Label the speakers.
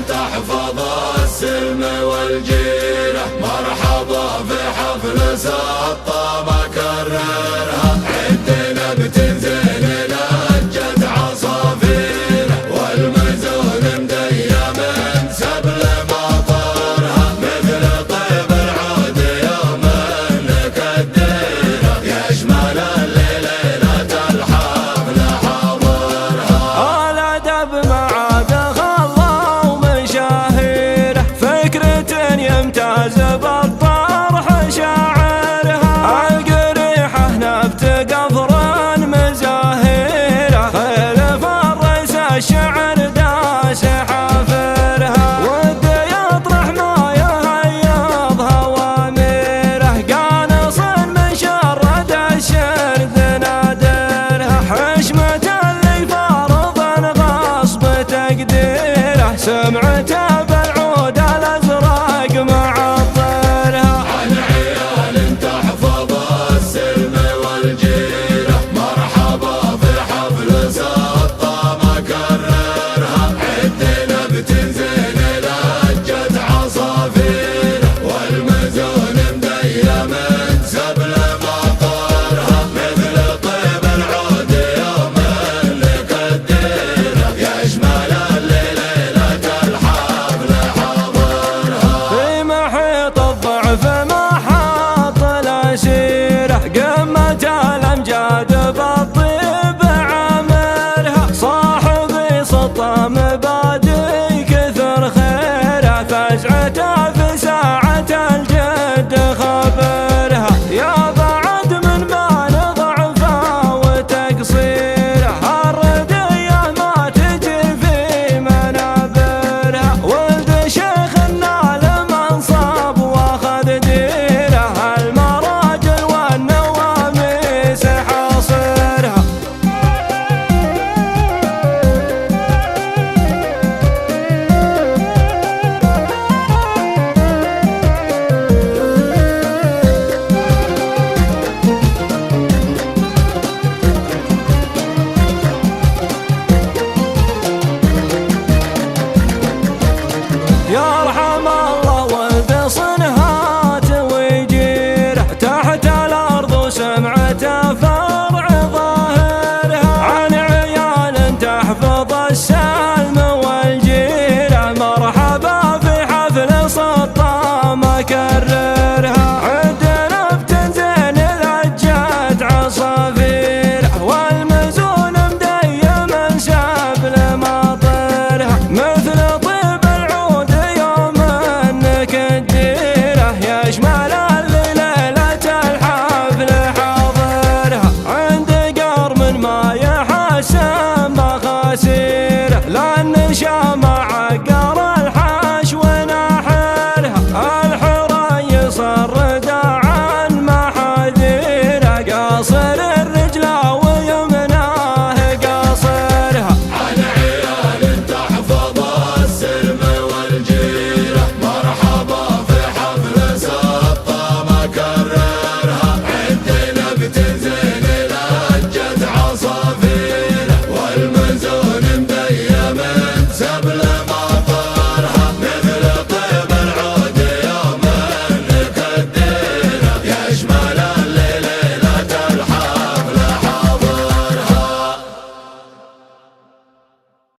Speaker 1: تحفظ السلم والجيرة، مرحبا في حفل سطة مكررها، عندنا بتنزل لهجة عصافيرة، والمزون مديم سبل مطرها، مثل طيب العود يوم نكدرها، يشمل الليلة الحفل حاضرها.
Speaker 2: الأدب معابخ الله ومشاهيره، فكرة يمتاز بالطرح شاعرها، القريحة نبت قفر مزاهيره، خيل فرس الشعر داس حافرها، ود يطرح ما يهيض هواميره، قانص من شرد الشرد نادرها، حشمة اللي فرض غصب تقديره، سمعته بالعود الازرق معطرها.
Speaker 1: عن عيال تحفظ السلم والجيرة، مرحبا في حفل سطة مكررها، عندنا بتنزل لهجة عصافيرة، والمزون مديم سبل مطرها، مثل طيب العود يوم نكدرها، يشمل الليلة الحفل حاضرها.
Speaker 2: في محيط الضعف محاط الأسيرة، قمة الأمجاد بالطيب عامرها، صاحبي سطة مبادئ كثر خيره، فزعته في ساعة الجد خبرها، يا بعد من بان ضعفه وتقصيره، الردية ما تجي في منابرها، ولد شيخ نال منصب واخذ ديره، المراجل والنواميس حاصرها. يرحم الله ولد صنهات ويجيره، تحت الأرض وسمعته فرع ظاهرها، عن عيال تحفظ السلم والجيرة، مرحبا في حفل سطة مكررها، عندنا بتنزل لهجة عصافيرة، والمزون مديم سبل مطرها، مثل طيب العود يوم نكدرها، يشمل الليلة الحفل حاضرها، عند قرم ما يحسن